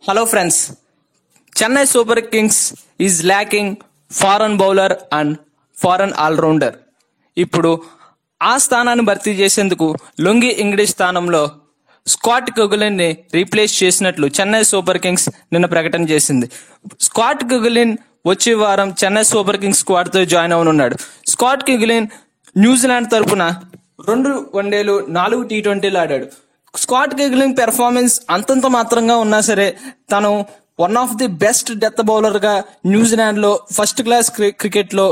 Hello friends, Chennai Super Kings is lacking foreign bowler and foreign all-rounder. ఇప్పుడు ఆ స్థానాన్ని భర్తీ చేసేందుకు లొంగి ఇంగ్లీష్ స్థానంలో స్కాట్ కుగ్లిన్ ని రీప్లేస్ చేసినట్లు చెన్నై సూపర్ కింగ్స్ నిన్న ప్రకటన చేసింది. స్కాట్ కుగ్లిన్ వచ్చే వారం చెన్నై సూపర్ కింగ్స్ స్క్వాడ్ తో జాయిన్ అవనున్నాడు. స్కాట్ కుగ్లిన్ న్యూజిలాండ్ తరపున 2 వన్డేలు 4 టీ20లు ఆడాడు. స్కాట్ కుగ్లిన్ పెర్ఫార్మెన్స్ అంతంత మాత్రంగా ఉన్నా సరే తను one of the best death bowler గా న్యూజిలాండ్ లో ఫస్ట్ క్లాస్ క్రికెట్ లో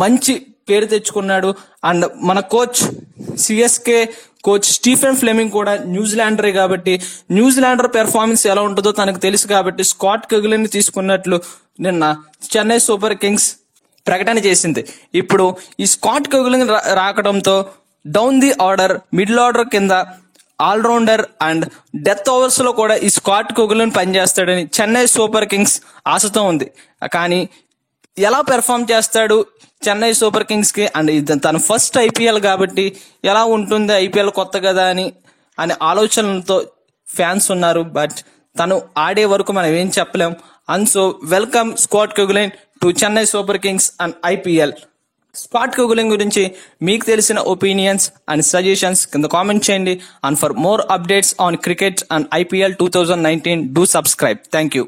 మంచి పేరు తెచ్చుకున్నాడు. అండ్ మన coach CSK coach Stephen Fleming కూడా న్యూజిలాండరే కాబట్టి న్యూజిలాండర్ పెర్ఫార్మెన్స్ ఎలా ఉంటుందో తనకు తెలుసు కాబట్టి స్కాట్ కుగ్లిన్ ని తీసుకున్నట్లు నిన్న చెన్నై సూపర్ కింగ్స్ ప్రకటన చేసింది. ఇప్పుడు ఈ స్కాట్ కుగ్లిన్ రాకడంతో down the order middle order కింద ఆల్రౌండర్ అండ్ డెత్ ఓవర్స్ లో కూడా ఈ స్కాట్ కుగ్లిన్ పనిచేస్తాడని చెన్నై సూపర్ కింగ్స్ ఆశతో ఉంది. కానీ ఎలా పెర్ఫామ్ చేస్తాడు చెన్నై సూపర్ కింగ్స్ కి అండ్ తన ఫస్ట్ ఐపీఎల్ కాబట్టి ఎలా ఉంటుంది ఐపీఎల్ కొత్త కదా అని ఆలోచనలతో ఫ్యాన్స్ ఉన్నారు. బట్ తను ఆడే వరకు మనం ఏం చెప్పలేం. And so welcome Scott Kuggeleijn to Chennai Super Kings and IPL. Scott Kuggeleijn గురించి మీకు తెలిసిన ఒపీనియన్స్ అండ్ సజెషన్స్ కింద కామెంట్ చేయండి. And for more updates on cricket and IPL 2019 do subscribe. Thank you.